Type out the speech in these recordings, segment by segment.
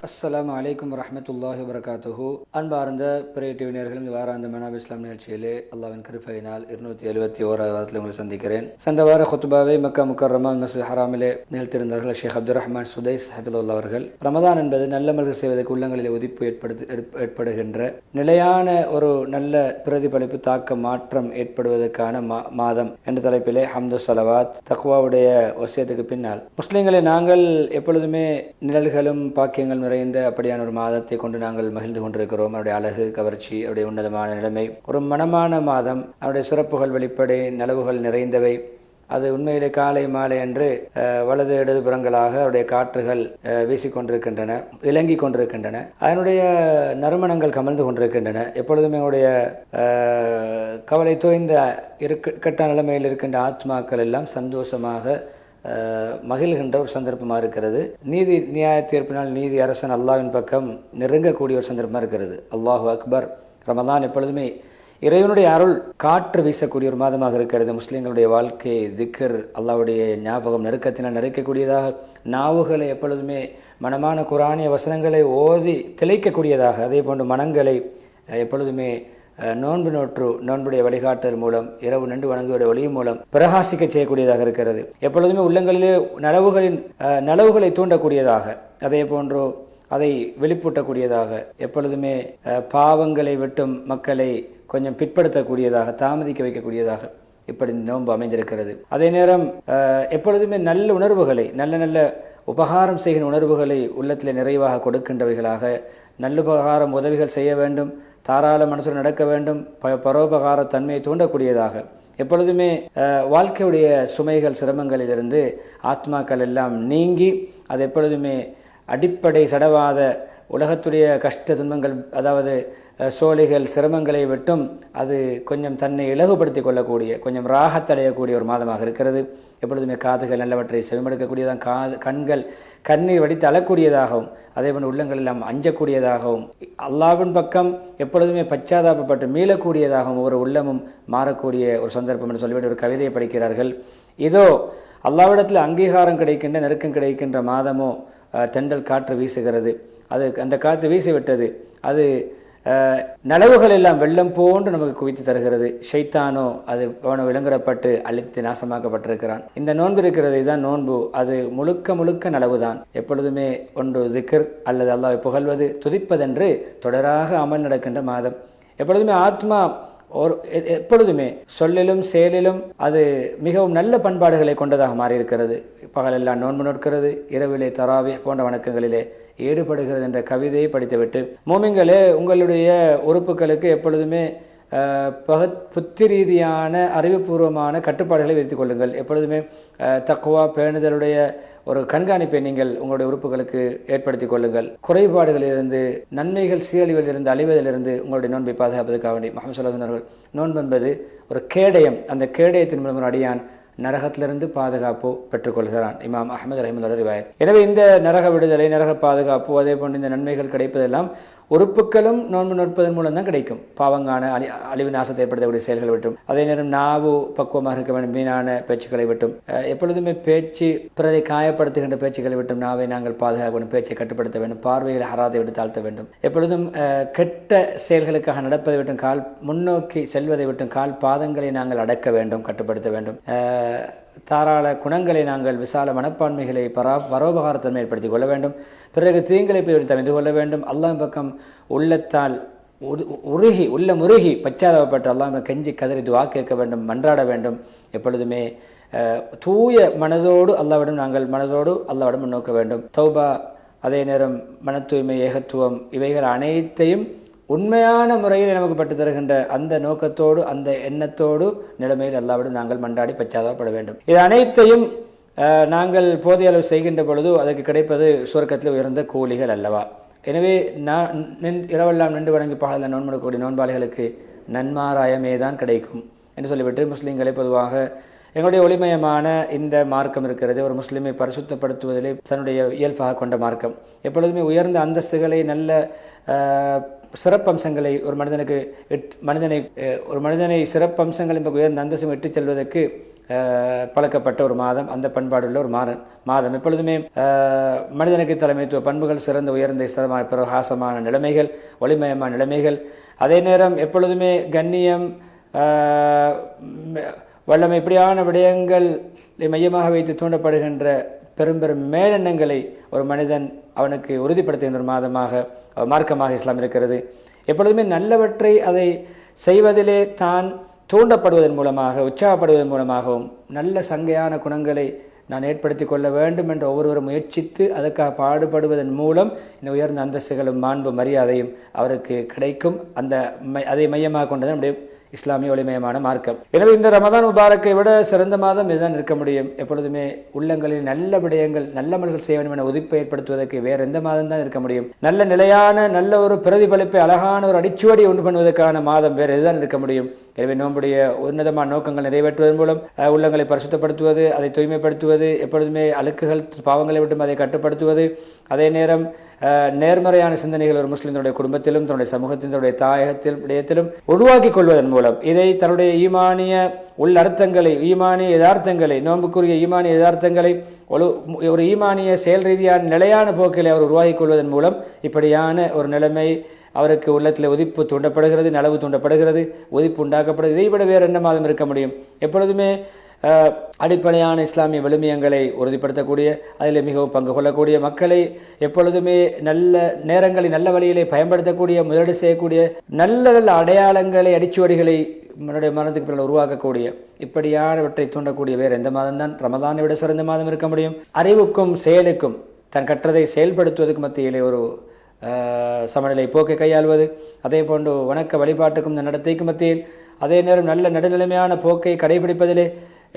அஸ்ஸலாமு அலைக்கும் வரஹ்மத்துல்லாஹி வபரகாத்துஹு. அன்பார்ந்த பிறை டிவி நேயர்களே, இந்த வாராந்த மனாப் இஸ்லாம் நிகழ்ச்சியிலே அல்லாஹ்வின் கிருபையினால் 271 உங்களை சந்திக்கிறேன். சென்ற வார குத்பாவை மக்கா முக்கர்ரமா மஸ்ஜித் ஹராமிலே நிகழ்த்தியிருந்தார்கள் ஷேக் அப்துல் ரஹ்மான் சுதைஸ் ஹபிதுல்லா அவர்கள். ரமதான் என்பது நல்லமல்கள் செய்வதற்கு உள்ளங்களிலே உதிப்பு ஏற்படுகின்ற நிலையான ஒரு நல்ல பிரதிபலிப்பு தாக்க மாற்றம் ஏற்படுவதற்கான மாதம் என்ற தலைப்பிலே ஹம்து ஸலவாத் தக்வாவுடைய வசியத்துக்கு பின்னால் முஸ்லிம்களை நாங்கள் எப்பொழுதுமே நிழல்களும் பாக்கியங்கள் நிறைந்த அப்படியான ஒரு மாதத்தை கொண்டு நாங்கள் மகிழ்ந்து கொண்டிருக்கிறோம். அவருடைய அழகு, கவர்ச்சி, அவருடைய உன்னதமான நிலைமை, ஒரு மனமான மாதம், அவருடைய சிறப்புகள் வெளிப்படை, நலவுகள் நிறைந்தவை. அது உண்மையிலே காலை மாலை என்று வலது இடது புறங்களாக அவருடைய காற்றுகள் வீசிக்கொண்டிருக்கின்றன, இலங்கி கொண்டிருக்கின்றன. அதனுடைய நறுமணங்கள் கமழ்ந்து கொண்டிருக்கின்றன. எப்பொழுதுமே அவருடைய கவலை தோய்ந்த கெட்ட நிலைமையில் இருக்கின்ற ஆத்மாக்கள் எல்லாம் சந்தோஷமாக மகிழ்கின்ற ஒரு சந்தர்ப்பமாக இருக்கிறது. நீதி நியாய தீர்ப்பினால் நீதி அரசன் அல்லாஹ்வின் பக்கம் நெருங்கக்கூடிய ஒரு சந்தர்ப்பமாக இருக்கிறது. அல்லாஹு அக்பர். ரமதான் எப்பொழுதுமே இறைவனுடைய அருள் காற்று வீசக்கூடிய ஒரு மாதமாக இருக்கிறது. முஸ்லீம்களுடைய வாழ்க்கை திக்ர், அல்லாஹ்வுடைய ஞாபகம் நெருக்கத்தினால் நெருக்கக்கூடியதாக, நாவுகளை எப்பொழுதுமே மனமான குரானிய வசனங்களை ஓதி திளைக்கக்கூடியதாக, அதே போன்று மனங்களை எப்பொழுதுமே நோன்புடைய வழிகாட்டல் மூலம், இரவு நின்று வணங்குவடைய ஒளி மூலம் பிரகாசிக்க செய்யக்கூடியதாக இருக்கிறது. எப்பொழுதுமே உள்ளங்களிலே நலவுகளை தூண்டக்கூடியதாக, அதே போன்று அதை வெளிப்பூட்டக்கூடியதாக, எப்பொழுதுமே பாவங்களை விட்டும் மக்களை கொஞ்சம் பிற்படுத்தக்கூடியதாக, தாமதிக்க வைக்கக்கூடியதாக இப்படி நோன்பு அமைந்திருக்கிறது. அதே நேரம் எப்பொழுதுமே நல்ல உணர்வுகளை, நல்ல உபகாரம் செய்கிற உணர்வுகளை உள்ளத்தில் நிறைவாக கொடுக்கின்றவைகளாக, நல்லுபகாரம் உதவிகள் செய்ய வேண்டும், தாராள மனசுடன் நடக்க வேண்டும், பரோபகார தன்மையை தூண்டக்கூடியதாக, எப்பொழுதுமே வாழ்க்கையுடைய சுமைகள் சிரமங்களிலிருந்து ஆத்மாக்கள் எல்லாம் நீங்கி அது எப்பொழுதுமே அடிப்படை சடவாத உலகத்துடைய கஷ்ட துன்பங்கள், அதாவது சோழிகள் சிரமங்களை விட்டும் அது கொஞ்சம் தன்னை இலகுபடுத்தி கொள்ளக்கூடிய, கொஞ்சம் ராகத்தடையக்கூடிய ஒரு மாதமாக இருக்கிறது. எப்பொழுதுமே காதுகள் நல்லவற்றை செவிமடுக்கக்கூடியதாக, கண்கள் கண்ணீர் வடித்து அழக்கூடியதாகவும், அதே போன்று உள்ளங்கள் எல்லாம் அஞ்சக்கூடியதாகவும், அல்லாஹ்வின் பக்கம் எப்பொழுதுமே பச்சாதாபப்பட்டு மீளக்கூடியதாகவும் ஒரு உள்ளமும் மாறக்கூடிய ஒரு சந்தர்ப்பம் என்று சொல்லிவிட்டு ஒரு கவிதையை படிக்கிறார்கள். இதோ அல்லாஹ்விடத்தில் அங்கீகாரம் கிடைக்கின்ற, நெருக்கம் கிடைக்கின்ற மாதமோ தென்றல் காற்று வீசுகிறது. அது அந்த காற்று வீசிவிட்டது, அது நலவுகள் எல்லாம் வெள்ளம் போன்று நமக்கு குவித்து தருகிறது. ஷைத்தானோ அது அவனை விலங்கிடப்பட்டு அழித்து நாசமாக்கப்பட்டிருக்கிறான். இந்த நோன்பு இருக்கிறது, இதுதான் நோன்பு. அது முழுக்க நலவுதான். எப்பொழுதுமே ஒன்று திக்ர் அல்லது அல்லாஹ்வை புகழ்வது, துதிப்பதென்று தொடராக அமல் நடக்கின்ற மாதம். எப்பொழுதுமே ஆத்மா எப்பொழுதுமே சொல்லிலும் செயலிலும் அது மிகவும் நல்ல பண்பாடுகளை கொண்டதாக மாறியிருக்கிறது. பகலெல்லாம் நோன்பு நோக்கிறது, இரவிலே தராவி போன்ற வணக்கங்களிலே ஈடுபடுகிறது என்ற கவிதையை படித்துவிட்டு, மோமின்களே, உங்களுடைய உறுப்புகளுக்கு எப்பொழுதுமே புத்தி ரீதியான அறிவுபூர்வமான கட்டுப்பாடுகளை விதித்துக் கொள்ளுங்கள். எப்பொழுதுமே தக்வா பேணுதலுடைய ஒரு கண்காணிப்பை நீங்கள் உங்களுடைய உறுப்புகளுக்கு ஏற்படுத்திக் கொள்ளுங்கள். குறைபாடுகளிலிருந்து, நன்மைகள் சீரழிவதிலிருந்து, அழிவதிலிருந்து உங்களுடைய நோன்பை பாதுகாப்பதற்காக வேண்டி முஹம்மது ஸல்லல்லாஹு அலைஹி வஸல்லம் நோன்பு என்பது ஒரு கேடயம். அந்த கேடயத்தின் மூலம் ஒரு அடியான் நரகத்திலிருந்து பாதுகாப்பு பெற்றுக்கொள்கிறான். இமாம் அஹ்மது ரஹிமத்துல்லாஹி ரிவாயத். எனவே இந்த நரக விடுதலை, நரக பாதுகாப்பு, அதே போன்று இந்த நன்மைகள் கிடைப்பதெல்லாம் உறுப்புகளும் நோன்பு நோற்பதன் மூலம் தான் கிடைக்கும். பாவங்கான அழிவு நாசத்தை ஏற்படுத்தக்கூடிய செயல்களை விட்டும், அதே நேரம் நாவு பக்குவமாக இருக்க வேண்டும், மீனான பேச்சுக்களை விட்டும், எப்பொழுதுமே பேச்சு பிறரை காயப்படுத்துகின்ற பேச்சுக்களை விட்டும் நாவை நாங்கள் பாதுகாக்க வேண்டும், பேச்சை கட்டுப்படுத்த வேண்டும், பார்வையில் ஹராதை விட்டு தாழ்த்த வேண்டும். எப்பொழுதும் கெட்ட செயல்களுக்காக நடப்பதை விட்டும், கால் முன்னோக்கி செல்வதை விட்டும் கால் பாதங்களை நாங்கள் அடக்க வேண்டும், கட்டுப்படுத்த வேண்டும். தாராள குணங்களை நாங்கள், விசால மனப்பான்மைகளை, பரோபகாரத்தன்மை ஏற்படுத்திக் கொள்ள வேண்டும். பிறகு தீங்களை போய் தவிர்த்து கொள்ள வேண்டும். அல்லாஹ் பக்கம் உள்ளத்தால் உள்ளமுருகி பச்சாதாபப்பட்டு அல்லாஹ் கெஞ்சி கதறி துஆ கேட்க வேண்டும், மன்றாட வேண்டும். எப்பொழுதுமே தூய மனதோடு அல்லாஹ்விடம் முன்னோக்க வேண்டும். தௌபா, அதே நேரம் மன தூய்மை, ஏகத்துவம், இவைகள் அனைத்தையும் உண்மையான முறையில் நமக்கு பட்டு தருகின்ற அந்த நோக்கத்தோடு, அந்த எண்ணத்தோடு நிலைமையில் அல்லாஹ்விடம் நாங்கள் மன்றாடி பச்சாதாபப்பட வேண்டும். இது அனைத்தையும் நாங்கள் போதிய அளவு செய்கின்ற பொழுது அதற்கு கிடைப்பது சுவர்க்கத்தில் உயர்ந்த கூலிகள் அல்லவா. எனவே இரவெல்லாம் நின்று வணங்கி பாடல நோன்படக்கூடிய நோன்பாளிகளுக்கு நன்மாராயமே தான் கிடைக்கும் என்று சொல்லிவிட்டு, முஸ்லீம்களை பொதுவாக எங்களுடைய ஒளிமயமான இந்த மார்க்கம் இருக்கிறது, ஒரு முஸ்லிமை பரிசுத்தப்படுத்துவதிலே தன்னுடைய இயல்பாக கொண்ட மார்க்கம். எப்பொழுதுமே உயர்ந்த அந்தஸ்துகளை, நல்ல சிறப்பம்சங்களை ஒரு மனிதனை சிறப்பம்சங்களின் உயர்ந்த அந்தஸ்து இட்டுச் செல்வதற்கு பழக்கப்பட்ட ஒரு மாதம், அந்த பண்பாடுள்ள ஒரு மாதம். எப்பொழுதுமே மனிதனுக்கு தலைமைத்துவ பண்புகள், சிறந்த உயர்ந்த பிரகாசமான நிலைமைகள், ஒளிமயமான நிலைமைகள், அதே நேரம் எப்பொழுதுமே கண்ணியம், வல்லமை, இப்படியான விடயங்கள் மையமாக வைத்து தூண்டப்படுகின்ற பெரும் மேலெண்ணங்களை ஒரு மனிதன் அவனுக்கு உறுதிப்படுத்துகின்ற மார்க்கமாக இஸ்லாம் இருக்கிறது. எப்பொழுதுமே நல்லவற்றை அதை செய்வதிலே தான் தூண்டப்படுவதன் மூலமாக, உற்சாகப்படுவதன் மூலமாகவும் நல்ல சங்கையான குணங்களை நான் ஏற்படுத்தி கொள்ள வேண்டும் என்று ஒவ்வொருவரும் முயற்சித்து அதற்காக பாடுபடுவதன் மூலம் இந்த உயர்ந்த அந்தஸ்துகளும் மாண்பு மரியாதையும் அவருக்கு கிடைக்கும். அதை மையமாக கொண்டது நம்முடைய இஸ்லாமிய ஒளிமயமான மார்க்கம். எனவே இந்த ரமதான் முபாரக்கை விட சிறந்த மாதம் இதுதான் இருக்க முடியும். எப்பொழுதுமே உள்ளங்களில் நல்ல விடயங்கள், நல்ல அமல்கள் செய்ய வேண்டும் என உதிப்பை ஏற்படுத்துவதற்கு வேறு எந்த மாதம் தான் இருக்க முடியும்? நல்ல நிலையான நல்ல ஒரு பிரதிபலிப்பை, அழகான ஒரு அடிச்சுவடி உண்டு பண்ணுவதற்கான மாதம் வேறு எதுதான் இருக்க முடியும்? எனவே நோன்புடைய உன்னதமான நோக்கங்கள் நிறைவேற்றுவதன் மூலம் உள்ளங்களை பரிசுத்தப்படுத்துவது, அதை தூய்மைப்படுத்துவது, எப்பொழுதுமே அழுக்குகள் பாவங்களை விட்டும் அதை கட்டுப்படுத்துவது, அதே நேரம் நேர்மறையான சிந்தனைகள் ஒரு முஸ்லிம்களுடைய குடும்பத்திலும் தன்னுடைய சமூகத்தின் தன்னுடைய தாயகத்திலும் உருவாக்கி கொள்வதன் மூலம் இதை தன்னுடைய ஈமானிய உள்ளர்த்தங்களை, ஈமானிய யதார்த்தங்களை, நோன்புக்குரிய ஈமானிய யதார்த்தங்களை ஒரு ஈமானிய செயல் ரீதியான நிலையான போக்கில் அவர் உருவாக்கிக் கொள்வதன் மூலம் இப்படியான ஒரு நிலைமை அவருக்கு உள்ளத்தில் உதிப்பு தூண்டப்படுகிறது, நலவு தூண்டப்படுகிறது, உதிப்பு உண்டாக்கப்படுகிறது. இதை விட வேறு என்ன மாதம் இருக்க முடியும்? எப்பொழுதுமே அடிப்படையான இஸ்லாமிய விழுமியங்களை உறுதிப்படுத்தக்கூடிய, அதில் மிகவும் பங்கு கொள்ளக்கூடிய, மக்களை எப்பொழுதுமே நல்ல நேரங்களை நல்ல வழியிலே பயன்படுத்தக்கூடிய, முதலீடு செய்யக்கூடிய, நல்ல நல்ல அடையாளங்களை, அடிச்சுவடிகளை மரணத்துக்கு பின்னால் உருவாக்கக்கூடிய, இப்படியானவற்றை தூண்டக்கூடிய வேறு எந்த மாதம் தான் ரமதானை விட சிறந்த மாதம் இருக்க முடியும்? அறிவுக்கும் செயலுக்கும் தன் கற்றதை செயல்படுத்துவதற்கு மத்தியிலே ஒரு சமநிலை போக்கை கையாள்வது, அதே போன்று வணக்க வழிபாட்டுக்கும் நடத்தைக்கும் மத்தியில் அதே நேரம் நல்ல நடுநிலைமையான போக்கை கடைபிடிப்பதிலே,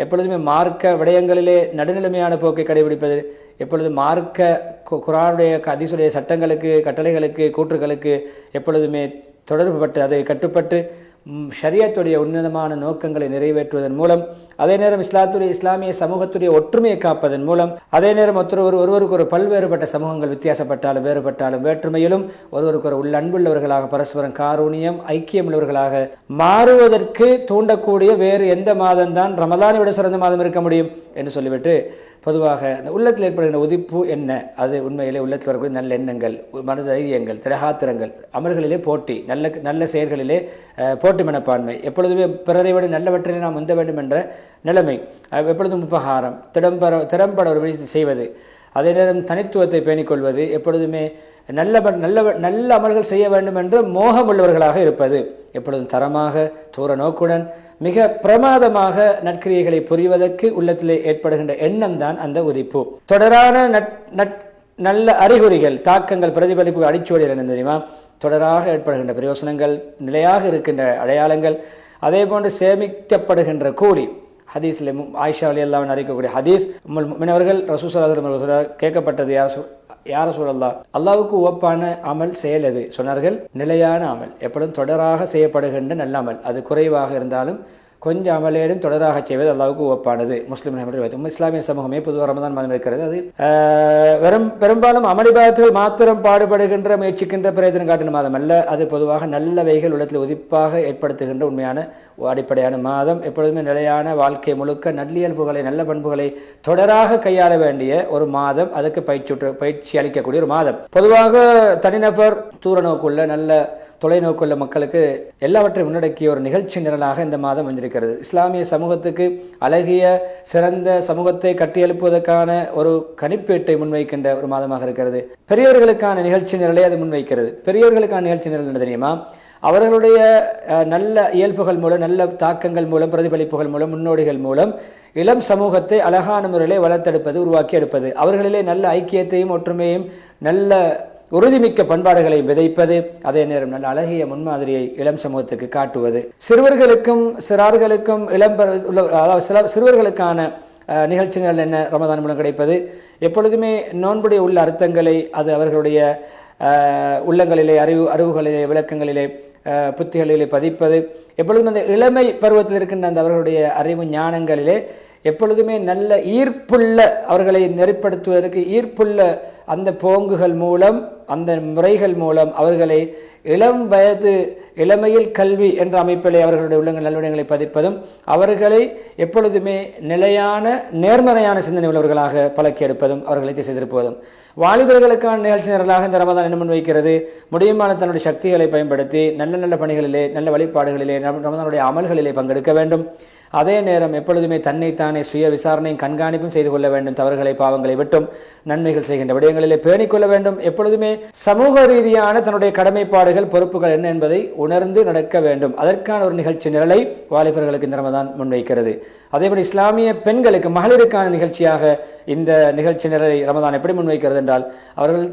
எப்பொழுதுமே மார்க்க விடயங்களிலே நடுநிலைமையான போக்கை கடைபிடிப்பது, எப்பொழுதும் மார்க்க குர்ஆனுடைய ஹதீஸுடைய சட்டங்களுக்கு, கட்டளைகளுக்கு, கூற்றுகளுக்கு எப்பொழுதுமே தொடர்புபட்டு அதை கட்டுப்பட்டு ஷரியத்துடைய உன்னதமான நோக்கங்களை நிறைவேற்றுவதன் மூலம், அதே நேரம் இஸ்லாமிய சமூகத்துடைய ஒற்றுமையை காப்பதன் மூலம், அதே நேரம் ஒருவருக்கு ஒரு பல்வேறுபட்ட சமூகங்கள் வித்தியாசப்பட்டாலும் வேறுபட்டாலும் வேற்றுமையிலும் ஒருவருக்கு ஒரு அன்புள்ளவர்களாக, பரஸ்பரம் காரூணியம், ஐக்கியம் உள்ளவர்களாக மாறுவதற்கு தூண்டக்கூடிய வேறு எந்த மாதம் தான் ரமலானை விட சிறந்த மாதம் இருக்க முடியும் என்று சொல்லிவிட்டு, பொதுவாக அந்த உள்ளத்தில் ஏற்படுகின்ற உதிப்பு என்ன? அது உண்மையிலே உள்ளத்தில் வரக்கூடிய நல்ல எண்ணங்கள், மன தைரியங்கள், திரகாத்திரங்கள், அமல்களிலே போட்டி, நல்ல செயல்களிலே போட்டி மனப்பான்மை, எப்பொழுதுமே பிறரை விட நல்லவற்றிலே நாம் முந்த வேண்டும் என்ற நிலைமை, எப்பொழுதும் உபகாரம், திறம்பட ஒரு விஷயத்தை செய்வது, அதே நேரம் தனித்துவத்தை பேணிக்கொள்வது, எப்பொழுதுமே நல்ல அமல்கள் செய்ய வேண்டும் என்று மோகம் உள்ளவர்களாக இருப்பது, எப்பொழுதும் தரமாக தூர நோக்குடன் மிக பிரமாதமாக நற்கிரியைகளை புரிவதற்கு உள்ளத்திலே ஏற்படுகின்ற எண்ணம் தான் அந்த உதிப்பு. தொடரான நல்ல அறிகுறிகள், தாக்கங்கள், பிரதிபலிப்பு, அடிச்சுவடிகள் என்ன தெரியுமா? தொடராக ஏற்படுகின்ற பிரயோசனங்கள், நிலையாக இருக்கின்ற அடையாளங்கள், அதே போன்று சேமிக்கப்படுகின்ற கூலி. ஹதீஸ்ல ஆயிஷா ரலியல்லாஹு அன்ஹா அறிவிக்கக்கூடிய ஹதீஸ், அவர்கள் ரசூல் ஸல்லல்லாஹு அலைஹி வஸல்லம் கேட்கப்பட்டது, யா ரசூலல்லாஹ், அல்லாஹ்வுக்கு ஒப்பான அமல் செயல் எது? சொன்னார்கள், நிலையான அமல், எப்பொழுதும் தொடராக செய்யப்படுகின்ற நல்ல அமல், அது குறைவாக இருந்தாலும் கொஞ்சம் அமலேடும் தொடராக செய்வது அல்லாஹ்வுக்கு ஒப்பானது. முஸ்லிம் இஸ்லாமிய சமூகமே பொதுவாக ரமதான் மாதம் இருக்கிறது. அது பெரும்பாலும் அமளிபாதத்தில் மாத்திரம் பாடுபடுகின்ற, முயற்சிக்கின்ற, பிரயத்தனம் காட்டின மாதம் அல்ல. அது பொதுவாக நல்லவைகள் உள்ளத்தில் உதிப்பாக ஏற்படுத்துகின்ற உண்மையான அடிப்படையான மாதம். எப்பொழுதுமே நிலையான வாழ்க்கை முழுக்க நல்லியல்புகளை, நல்ல பண்புகளை தொடராக கையாள வேண்டிய ஒரு மாதம். அதுக்கு பயிற்சி அளிக்கக்கூடிய ஒரு மாதம். பொதுவாக தனிநபர், தூர நோக்குள்ள, நல்ல தொலைநோக்குள்ள மக்களுக்கு எல்லாவற்றையும் முன்னடக்கிய ஒரு நிகழ்ச்சி நிரலாக இந்த மாதம் வந்திருக்கிறது. இஸ்லாமிய சமூகத்துக்கு அழகிய சிறந்த சமூகத்தை கட்டியெழுப்புவதற்கான ஒரு கணிப்பீட்டை முன்வைக்கின்ற ஒரு மாதமாக இருக்கிறது. பெரியவர்களுக்கான நிகழ்ச்சி நிரலை அது முன்வைக்கிறது. பெரியவர்களுக்கான நிகழ்ச்சி நிரல் என்ன தெரியுமா? அவர்களுடைய நல்ல இயல்புகள் மூலம், நல்ல தாக்கங்கள் மூலம், பிரதிபலிப்புகள் மூலம், முன்னோடிகள் மூலம் இளம் சமூகத்தை அழகான முறையிலே வளர்த்தெடுப்பது, உருவாக்கி எடுப்பது, அவர்களிலே நல்ல ஐக்கியத்தையும் ஒற்றுமையும் நல்ல உறுதிமிக்க பண்பாடுகளை விதைப்பது, அதே நேரம் நல்ல அழகிய முன்மாதிரியை இளம் சமூகத்துக்கு காட்டுவது, சிறுவர்களுக்கும் சிறார்களுக்கும் சிறுவர்களுக்கான நிகழ்ச்சிகள் என்ன ரமதான் மூலம் கிடைப்பது, எப்பொழுதுமே நோன்புடைய உள்ள அர்த்தங்களை அது அவர்களுடைய உள்ளங்களிலே, அறிவுகளிலே, விளக்கங்களிலே, புத்திகளிலே பதிப்பது, எப்பொழுதும் அந்த இளமை பருவத்தில் இருக்கின்ற அந்த அவர்களுடைய அறிவு ஞானங்களிலே எப்பொழுதுமே நல்ல ஈர்ப்புள்ள, அவர்களை நெறிப்படுத்துவதற்கு ஈர்ப்புள்ள அந்த போங்குகள் மூலம் அந்த முறைகள் மூலம் அவர்களை இளம் வயது இளமையில் கல்வி என்ற அமைப்பிலே அவர்களுடைய உள்ளங்கள் நல்லவிடங்களை பதிப்பதும் அவர்களை எப்பொழுதுமே நிலையான நேர்மறையான சிந்தனை உள்ளவர்களாக பழக்கி எடுப்பதும் அவர்களை திசை திருப்புவதும். வாலிபர்களுக்கான நிகழ்ச்சி நிரலாக இந்த ரமதான் என்ன முன்வைக்கிறது? முடியுமான தன்னுடைய சக்திகளை பயன்படுத்தி நல்ல நல்ல பணிகளிலே நல்ல வழிபாடுகளிலே ரமதானுடைய அமல்களிலே பங்கெடுக்க வேண்டும். அதே நேரம் எப்பொழுதுமே தன்னைத்தானே சுய விசாரணையும் கண்காணிப்பும் செய்து கொள்ள வேண்டும். தவறுகளை பாவங்களை விட்டும் நன்மைகள் செய்கின்ற விடயங்களிலே பேணிக்கொள்ள வேண்டும். எப்பொழுதுமே சமூக ரீதியான தன்னுடைய கடமைப்பாடுகள் பொறுப்புகள் என்ன என்பதை உணர்ந்து நடக்க வேண்டும். அதற்கான ஒரு நிகழ்ச்சி நிரலை வாலிபர்களுக்கு இந்த ரமதான் முன்வைக்கிறது. அதேபோல் இஸ்லாமிய பெண்களுக்கு மகளிருக்கான நிகழ்ச்சியாக இந்த நிகழ்ச்சி நிரலை ரமதான் எப்படி முன்வைக்கிறது என்றால், அவர்கள்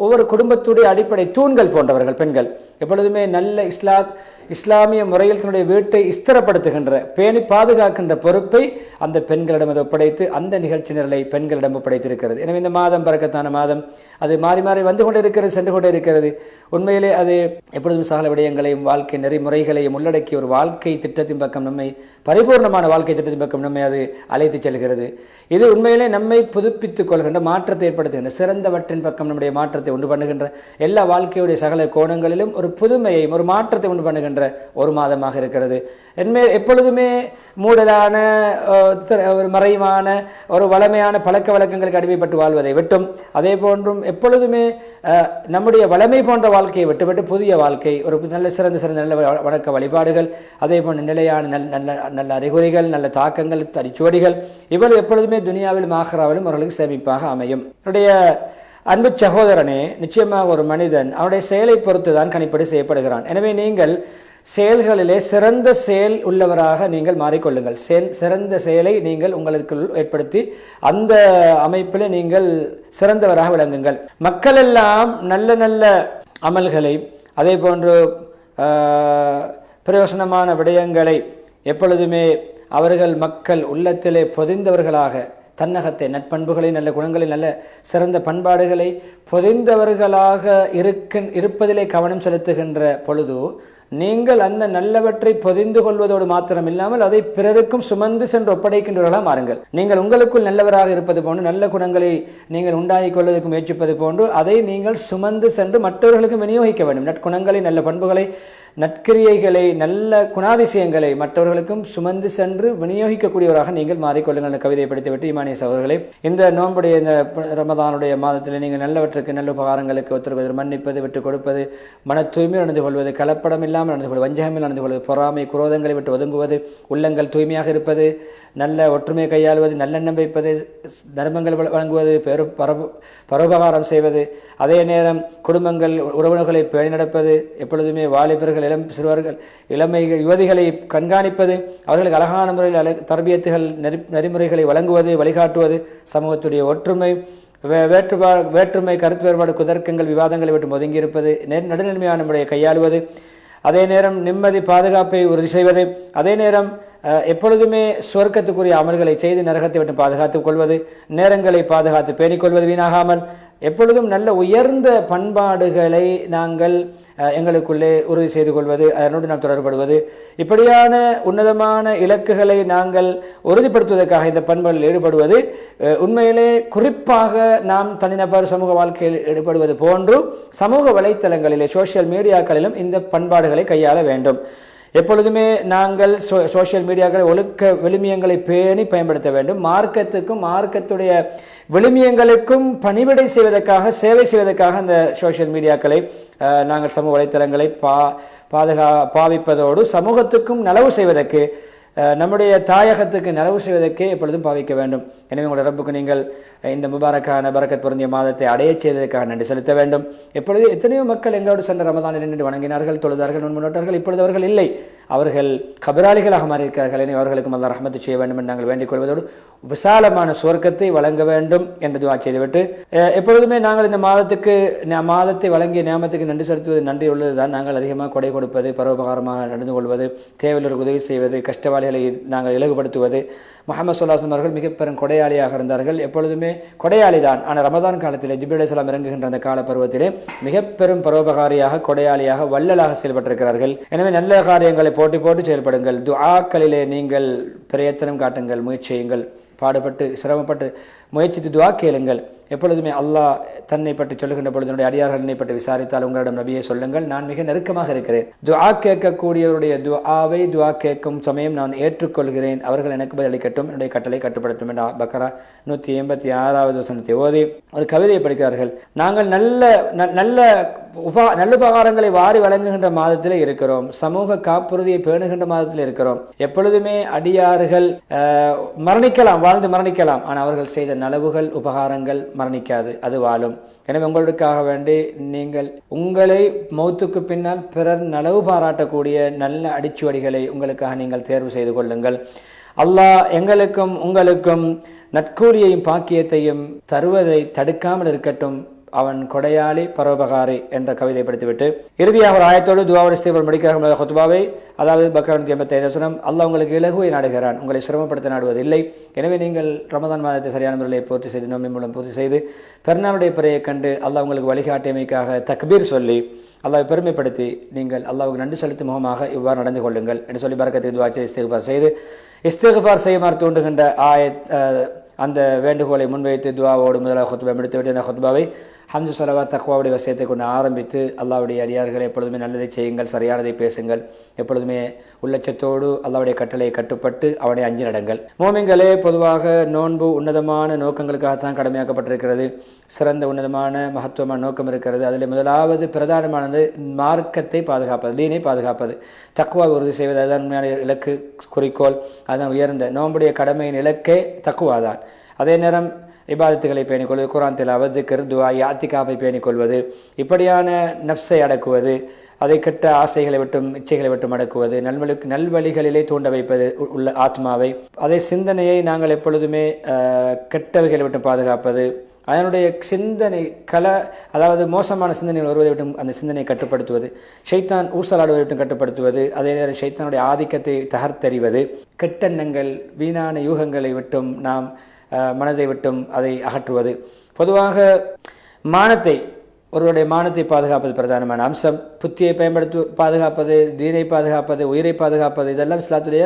ஒவ்வொரு குடும்பத்துடைய அடிப்படை தூண்கள் போன்றவர்கள் பெண்கள். எப்பொழுதுமே நல்ல இஸ்லாமிய முறையில் தன்னுடைய வீட்டை ஸ்திரப்படுத்துகின்ற பேணி பாதுகாக்கின்ற பொறுப்பை அந்த பெண்களிடம் ஒப்படைத்து அந்த நிகழ்ச்சி நிரலை பெண்களிடம் ஒப்படைத்திருக்கிறது. எனவே இந்த மாதம் பரக்கத்தான மாதம், அது மாறி மாறி வந்து கொண்டே இருக்கிறது, சென்று கொண்டே இருக்கிறது. உண்மையிலே அது எப்பொழுதும் சகல விடயங்களையும் வாழ்க்கை நெறிமுறைகளையும் உள்ளடக்கிய ஒரு வாழ்க்கை திட்டத்தின் பக்கம் நம்மை, பரிபூர்ணமான வாழ்க்கை திட்டத்தின் பக்கம் நம்மை அது அழைத்து செல்கிறது. இது உண்மையிலே நம்மை புதுப்பித்துக் கொள்கின்ற, மாற்றத்தை ஏற்படுத்துகின்ற, சிறந்தவற்றின் பக்கம் நம்முடைய மாற்றத்தை உண்டு பண்ணுகின்ற, எல்லா வாழ்க்கையுடைய சகல கோணங்களிலும் ஒரு புதுமையையும் ஒரு மாற்றத்தை உண்டு பண்ணுகின்ற ஒரு மாதமாக இருக்கிறது. எப்பொழுதுமே மூடலான ஒரு மறைவான ஒரு வளமையான பழக்க வழக்கங்களுக்கு அடிமைப்பட்டு வாழ்வதை விட்டும், அதே போன்றும் எப்பொழுதுமே நம்முடைய வளமை போன்ற வாழ்க்கையை விட்டுவிட்டு புதிய வாழ்க்கை, ஒரு நல்ல சிறந்த நல்ல வணக்க வழிபாடுகள், அதே போன்ற நிலையான நல்ல அறிகுறிகள், நல்ல தாக்கங்கள், தரிச்சுவடிகள், இவ்வளவு எப்பொழுதுமே துனியாவிலும் ஆக்ராவிலும் அவர்களுக்கு சேமிப்பாக அமையும். என்னுடைய அன்பு சகோதரனே, நிச்சயமாக ஒரு மனிதன் அவனுடைய செயலை பொறுத்துதான் கணிப்பீடு செய்யப்படுகிறான். எனவே நீங்கள் செயல்களிலே சிறந்த செயல் உள்ளவராக நீங்கள் மாறிக்கொள்ளுங்கள். சிறந்த செயலை நீங்கள் உங்களுக்கு ஏற்படுத்தி அந்த அமைப்பில் நீங்கள் சிறந்தவராக விளங்குங்கள். மக்கள் எல்லாம் நல்ல நல்ல அமல்களை, அதே போன்று பிரயோசனமான விடயங்களை எப்பொழுதுமே அவர்கள் மக்கள் உள்ளத்திலே பொதிந்தவர்களாக, தன்னகத்தை, நட்பண்புகளை, நல்ல குணங்களை, நல்ல சிறந்த பண்பாடுகளை பொதிந்தவர்களாக இருப்பதிலே கவனம் செலுத்துகின்ற பொழுது நீங்கள் அந்த நல்லவற்றை பொதிந்து கொள்வதோடு மாத்திரம் இல்லாமல் அதை பிறருக்கும் சுமந்து சென்று ஒப்படைக்கின்றவர்களாக மாறுங்கள். நீங்கள் உங்களுக்குள் நல்லவராக இருப்பது போன்று, நல்ல குணங்களை நீங்கள் உண்டாகிக் கொள்வதற்கு முயற்சிப்பது போன்று அதை நீங்கள் சுமந்து சென்று மற்றவர்களுக்கு விநியோகிக்க வேண்டும். நற்குணங்களை, நல்ல பண்புகளை, நற்கிரியைகளை, நல்ல குணாதிசயங்களை மற்றவர்களுக்கும் சுமந்து சென்று விநியோகிக்கக்கூடியவராக நீங்கள் மாறிக்கொள்ளுங்கள். கவிதையை படித்துவிட்டு இமானிய சகோதரர்களை, இந்த நோன்புடைய இந்த ரமதானுடைய மாதத்தில் நீங்கள் நல்லவற்றுக்கு, நல்ல உபகாரங்களுக்கு ஒருத்தருக்கு மன்னிப்பது, விட்டுக் கொடுப்பது, மன தூய்மை நடந்து கொள்வது, கலப்படம் இல்லாமல் நடந்து கொள்வது, வஞ்சகமில் நடந்து கொள்வது, பொறாமை குரோதங்களை விட்டு ஒதுங்குவது, உள்ளங்கள் தூய்மையாக இருப்பது, நல்ல ஒற்றுமையை கையாள்வது, நல்லெண்ணம் வைப்பது, தர்மங்கள் வழங்குவது, பரோபகாரம் செய்வது, அதே நேரம் குடும்பங்கள் உறவினர்களை பேணி நடப்பது, எப்பொழுதுமே வாலிபர்கள், இளம் சிறுவர்கள், இளமை யுவதிகளை கண்காணிப்பது, அவர்களுக்கு அழகான முறையில் தர்பியத்துகள், நெறிமுறைகளை வழங்குவது, வழிகாட்டுவது, சமூகத்துடைய ஒற்றுமை, வேற்றுமை, கருத்து வேறுபாடு, குதர்க்கங்கள், விவாதங்களை விட்டு ஒதுங்கியிருப்பது, நடுநிலைமையான முறையை கையாளுவது, அதே நேரம் நிம்மதி பாதுகாப்பை உறுதி செய்வது, அதே நேரம் எப்பொழுதுமே சுவர்க்கத்துக்குரிய அமல்களை செய்து நரகத்தை விட்டு பாதுகாத்துக் கொள்வது, நேரங்களை பாதுகாத்து பேணிக்கொள்வது, வீணாகாமல் எப்பொழுதும் நல்ல உயர்ந்த பண்பாடுகளை நாங்கள் எங்களுக்குள்ளே உறுதி செய்து கொள்வது, அதனோடு நாம் தொடர்படுவது, இப்படியான உன்னதமான இலக்குகளை நாங்கள் உறுதிப்படுத்துவதற்காக இந்த பண்புகளில் ஈடுபடுவது, உண்மையிலே குறிப்பாக நாம் தனிநபர் சமூக வாழ்க்கையில் ஈடுபடுவது போன்று சமூக வலைத்தளங்களிலே, சோசியல் மீடியாக்களிலும் இந்த பண்பாடுகளை கையாள வேண்டும். எப்பொழுதுமே நாங்கள் சோசியல் மீடியாக்களை ஒழுக்க விழுமியங்களை பேணி பயன்படுத்த வேண்டும். மார்க்கத்துக்கும் மார்க்கத்துடைய விழுமியங்களுக்கும் பணிவிடை செய்வதற்காக, சேவை செய்வதற்காக அந்த சோசியல் மீடியாக்களை நாங்கள் சமூக வலைத்தளங்களை பாவிப்பதோடு சமூகத்துக்கும் நலவு செய்வதற்கு, நம்முடைய தாயகத்துக்கு நலவு செய்வதற்கே எப்பொழுதும் பாவிக்க வேண்டும். எனவே உங்களுடைய ரப்புக்கு நீங்கள் இந்த முபாரக்கான பரக்கத் பொருந்திய மாதத்தை அடைய செய்ததற்காக நன்றி செலுத்த வேண்டும். எப்பொழுது எத்தனையோ மக்கள் எங்களோடு சென்ற ரமதானில் நின்று வணங்கினார்கள், தொழுதார்கள், முன்னோட்டார்கள். இப்பொழுது அவர்கள் இல்லை, அவர்கள் கபராளிகளாக மாறியிருக்கிறார்கள். எனவே அவர்களுக்கும் அல்லாஹ் ரஹ்மத்து செய்ய வேண்டும் என்று நாங்கள் வேண்டிக் கொள்வதோடு விசாலமான சுவர்க்கத்தை வழங்க வேண்டும் என்று துஆ செய்துவிட்டு, எப்பொழுதுமே நாங்கள் இந்த மாதத்தை வழங்கிய நியாமத்துக்கு நன்றி செலுத்துவது, நன்றி உள்ளதுதான். நாங்கள் அதிகமாக கொடை கொடுப்பது, பரோபகாரமாக நடந்து கொள்வது, தேவையுள்ளவருக்கு உதவி செய்வது, கஷ்டவாளிகளை நாங்கள் இலகுபடுத்துவது. முஹம்மது ஸல்லல்லாஹு அலைஹி வஸல்லம் அவர்கள் மிக பெரும் கொடையாளியாக இருந்தார்கள். எப்பொழுதுமே கொடையாளி தான். ஆனால் ரமதான் காலத்திலே ஜிப்ரீல் அலைஹிஸ்ஸலாம் இறங்குகின்ற அந்த கால பருவத்திலே மிக பெரும் பரோபகாரியாக, கொடையாளியாக, வள்ளலாக செயல்பட்டிருக்கிறார்கள். எனவே நல்ல காரியங்களை போட்டு செயல்படுங்கள். துஆக்களிலே நீங்கள் பிரயத்தனம் காட்டுங்கள், முயற்சியுங்கள், பாடுபட்டு சிரமப்பட்டு முயற்சித்து துஆ கேளுங்கள். எப்பொழுதுமே அல்லாஹ் தன்னை பற்றி சொல்லுகின்ற பொழுது என்னுடைய அடியார்கள் என்னை பற்றி விசாரித்தால் உங்களிடம் நபியை சொல்லுங்கள், நான் மிக நெருக்கமாக இருக்கிறேன். துஆ கேட்கக்கூடியவருடைய துஆ கேட்கும் சமயம் நான் ஏற்றுக்கொள்கிறேன், அவர்கள் எனக்கு பதிலளிக்கட்டும், என்னுடைய கட்டளை கட்டுப்படுத்தும் என்ற பக்ரா 186வது வசனத்தை ஓதி ஒரு கவிதையை படிக்கிறார்கள். நாங்கள் நல்லுபகாரங்களை வாரி வழங்குகின்ற மாதத்தில் இருக்கிறோம், சமூக காப்புறுதியை பேணுகின்ற மாதத்தில் இருக்கிறோம். எப்பொழுதுமே அடியார்கள் மரணிக்கலாம், வாழ்ந்து மரணிக்கலாம், ஆனால் அவர்கள் செய்த நலவுகள் உபகாரங்கள் மரணிக்காது, அது வாழும். எனவே உங்களுக்காக வேண்டி நீங்கள் உங்களை மௌத்துக்கு பின்னால் பிறர் நலவு பாராட்டக்கூடிய நல்ல அடிச்சுவடிகளை உங்களுக்காக நீங்கள் தேர்வு செய்து கொள்ளுங்கள். அல்லாஹ் எங்களுக்கும் உங்களுக்கும் நற்கூலியையும் பாக்கியத்தையும் தருவதை தடுக்காமல் இருக்கட்டும், அவன் கொடையாளி பரோபகாரி என்ற கவிதை படித்துவிட்டு இறுதியாக ஒரு ஆயத்தோடு துஆவுல் இஸ்திக்ஃபார் முடிக்கிறார்கள். ஹுத்பாவை, அதாவது பக்ரா 185 வசனம், அல்லாஹ் உங்களுக்கு இலகுவை நாடுகிறான், உங்களை சிரமப்படுத்த நாடுவதில்லை. எனவே நீங்கள் ரமதான் மாதத்தை சரியான முறையில் பூர்த்தி செய்து நோம்பி மூலம் பூர்த்தி செய்து பெருநாளுடைய பிறையை கண்டு அல்லாஹ் உங்களுக்கு வழிகாட்டியமைக்காக தக்பீர் சொல்லி அல்லாஹ்வை பெருமைப்படுத்தி நீங்கள் அல்லாஹ்வுக்கு நன்றி செலுத்தும் முகமாக இவ்வாறு நடந்து கொள்ளுங்கள் என்று சொல்லி பரக்கத்தை துஆ செய்து இஸ்திக்ஃபார் செய்யுமாறு தூண்டுகின்ற அந்த வேண்டுகோளை முன்வைத்து துஆவோடு முதலாக ஹுத்பா முடித்துவிட்டு அந்த ஹுத்பாவை ஹம்து ஸலவாத் தக்வாவுடைய வசியத்தை கொண்டு ஆரம்பித்து, அல்லாஹ்வுடைய அடியார்களை எப்பொழுதுமே நல்லதை செய்யுங்கள், சரியானதை பேசுங்கள், எப்பொழுதுமே உள்ளச்சத்தோடு அல்லாஹ்வுடைய கட்டளையை கட்டுப்பட்டு அவனை அஞ்சி நடங்கள். மோமின்களே, பொதுவாக நோன்பு உன்னதமான நோக்கங்களுக்காகத்தான் கடமையாக்கப்பட்டிருக்கிறது. சிறந்த உன்னதமான மகத்துவமான நோக்கம் இருக்கிறது. அதில் முதலாவது பிரதானமானது மார்க்கத்தை பாதுகாப்பது, தீனை பாதுகாப்பது, தக்வா உறுதி செய்வது. அதுதான் உண்மையான இலக்கு, குறிக்கோள். அதுதான் உயர்ந்த நோன்புடைய கடமையின் இலக்கே தக்வா தான். அதே நேரம் இபாதத்துகளை பேணிக்கொள்வது, குர்ஆன் திலாவத், திக்ர், துஆ, இஅ்திகாஃபை பேணிக்கொள்வது, இப்படியான நஃப்ஸை அடக்குவது, அதை கெட்ட ஆசைகளை விட்டும் இச்சைகளை விட்டும் அடக்குவது, நல்வழிகளிலே தூண்ட வைப்பது உள்ள ஆத்மாவை, அதே சிந்தனையை நாங்கள் எப்பொழுதுமே கெட்டவைகளை விட்டு பாதுகாப்பது, அதனுடைய சிந்தனை அதாவது மோசமான சிந்தனைகள் வருவதை விட்டும் அந்த சிந்தனையை கட்டுப்படுத்துவது, ஷைத்தான் ஊசலாடுவதை விட்டும் கட்டுப்படுத்துவது, அதே நேரம் ஷைத்தானுடைய ஆதிக்கத்தை தகர்த்தெறிவது, கெட்டெண்ணங்கள் வீணான யூகங்களை விட்டும் நாம் மனதை விட்டும் அதை அகற்றுவது. பொதுவாக ஒருவருடைய மானத்தை பாதுகாப்பது பிரதானமான அம்சம். புத்தியை பாதுகாப்பது, தீனை பாதுகாப்பது, உயிரை பாதுகாப்பது, இதெல்லாம் இஸ்லாத்துடைய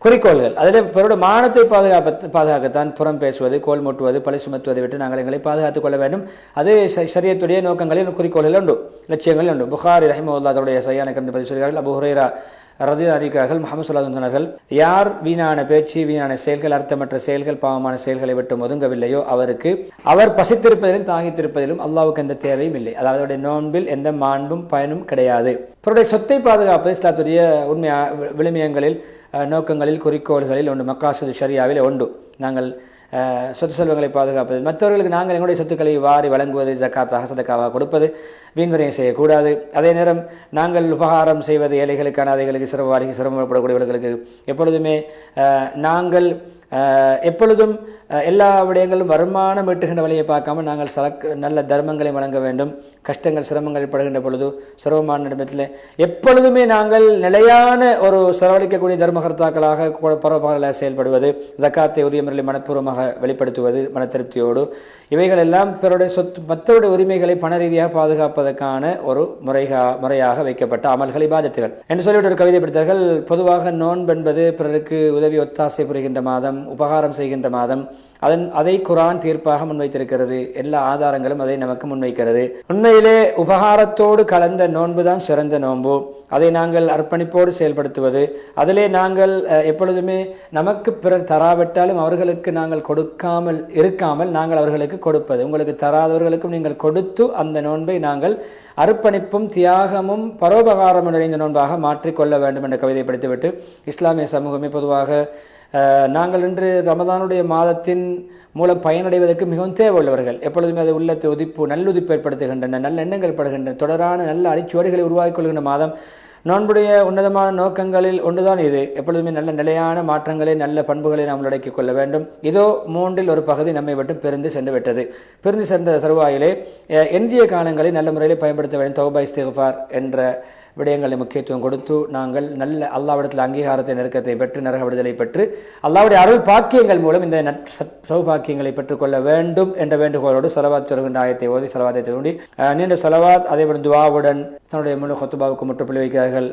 குறிக்கோள்கள். அதில் பிறருடைய மானத்தை பாதுகாக்கத்தான் புறம் பேசுவது, கோல் மூட்டுவது, பழி சுமத்துவதை விட்டு நாங்கள் எங்களை பாதுகாத்துக் கொள்ள வேண்டும். அது ஷரியத்துடைய நோக்கங்களில் குறிக்கோள்கள் உண்டு, லட்சியங்கள் உண்டு. புகாரி ரஹிமஹுல்லாஹ் தன்னுடைய சஹீஹான கிரந்தத்தில் பதிவு செய்கிறார்கள். அபூ ஹுரைரா ரலியல்லாஹு அறிவிக்கிறார்கள், முஹம்மது ஸல்லல்லாஹு அலைஹி வஸல்லம் யார் வீணான பேச்சு, வீணான செயல்கள், அர்த்தமற்ற செயல்கள், பாவமான செயல்களை விட்டு ஒதுங்கவில்லையோ அவர் பசித்திருப்பதிலும் தாகித்திருப்பதிலும் அல்லாஹ்வுக்கு எந்த தேவையும் இல்லை. அதாவது நோன்பில் எந்த மாண்பும் பயனும் கிடையாது. பிறருடைய சொத்தை பாதுகாப்பது இஸ்லாத்துடைய உண்மையா விழுமியங்களில், நோக்கங்களில், குறிக்கோள்களில் ஒன்று, மக்காசிது ஷரியாவில் உண்டு. நாங்கள் சொத்து செல்வங்களை பாதுகாப்பது, மற்றவர்களுக்கு நாங்கள் எங்களுடைய சொத்துக்களை வாரி வழங்குவது, ஜக்காத்தாக சதக்காவாக கொடுப்பது, வீண்வரையும் செய்யக்கூடாது. அதே நேரம் நாங்கள் உபகாரம் செய்வது, ஏழைகளுக்கு, அனாதைகளுக்கு, சிரமப்படக்கூடியவர்களுக்கு எப்பொழுதுமே நாங்கள் எப்பொழுதும் எல்லா விடயங்களும் வருமானம் ஈட்டுகின்ற வழியை பார்க்காமல் நாங்கள் நல்ல தர்மங்களை வழங்க வேண்டும். கஷ்டங்கள் சிரமங்கள் படுகின்ற பொழுது சிரமமான இடத்தில் எப்பொழுதுமே நாங்கள் நிலையான ஒரு செலவழிக்கக்கூடிய தர்மகர்த்தாக்களாக பரோபகாரங்களாக செயல்படுவது, ஜக்காத்தை உரிய முறையில் மனப்பூர்வமாக வெளிப்படுத்துவது மன திருப்தியோடு, இவைகள் எல்லாம் பிறருடைய மற்றவருடைய உரிமைகளை பண ரீதியாக பாதுகாப்பதற்கான ஒரு முறையாக வைக்கப்பட்ட அமல்கள், இபாதத்துகள் என்று சொல்லிவிட்டு ஒரு கவிதை படித்தார்கள். பொதுவாக நோன்பு என்பது பிறருக்கு உதவி ஒத்தாசை புரிகின்ற மாதம், உபகாரம் செய்கின்ற மாதம். அதை குர்ஆன் தீர்ப்பாக முன்வைத்திருக்கிறது. எல்லா ஆதாரங்களும் அதை நமக்கு முன்வைக்கிறது. உண்மையிலே உபகாரத்தோடு கலந்த நோன்புதான் சிறந்த நோன்பு. அதை நாங்கள் அர்ப்பணிப்போடு செயல்படுத்துவது, அதிலே நாங்கள் எப்பொழுதுமே நமக்கு பிறர் தராவிட்டாலும் அவர்களுக்கு நாங்கள் கொடுக்காமல் இருக்காமல் நாங்கள் அவர்களுக்கு கொடுப்பது, உங்களுக்கு தராதவர்களுக்கும் நீங்கள் கொடுத்து அந்த நோன்பை நாங்கள் அர்ப்பணிப்பும் தியாகமும் பரோபகாரமும் நிறைந்த நோன்பாக மாற்றிக்கொள்ள வேண்டும் என்ற கவிதை படித்துவிட்டு, இஸ்லாமிய சமூகமே பொதுவாக நாங்கள் இன்று ரமதானுடைய மாதத்தின் மூலம் பயனடைவதற்கு மிகவும் தேவை உள்ளவர்கள். எப்பொழுதுமே அது உள்ளத்தை நல்லுதிப்பு ஏற்படுத்துகின்றன, நல்ல எண்ணங்கள் படுகின்றன, தொடரான நல்ல அடிச்சுவடிகளை உருவாக்கிக் கொள்கின்ற மாதம். நோன்புடைய உன்னதமான நோக்கங்களில் ஒன்றுதான் இது. எப்பொழுதுமே நல்ல நிலையான மாற்றங்களை, நல்ல பண்புகளை நாம் உள்ளடக்கிக் கொள்ள வேண்டும். இதோ 3இல் ஒரு பகுதி நம்மை விட்டு பிரிந்து சென்று விட்டது. பிரிந்து சென்ற தருவாயிலே எஞ்சிய காலங்களை நல்ல முறையில் பயன்படுத்த வேண்டும். தௌபா, இஸ்திக்ஃபார் என்ற விடயங்களை முக்கியத்துவம் கொடுத்து நாங்கள் நல்ல அல்லாஹ்விடத்தில் அங்கீகாரத்தை, நெருக்கத்தை பெற்று, நரக விடுதலை பெற்று, அல்லாஹ்வுடைய அருள் பாக்கியங்கள் மூலம் இந்த சௌபாக்கியங்களை பெற்றுக்கொள்ள வேண்டும் என்ற வேண்டுகோளோடு ஸலவாத் சொல்கின்ற ஆயத்தை ஓதி ஸலவாத்தை தூண்டி நீண்ட ஸலவாத் அதேபோல் துஆவுடன் தன்னுடைய முழு ஹுத்பாவுக்கு முற்றுப்புள்ளி வைக்கிறார்கள்.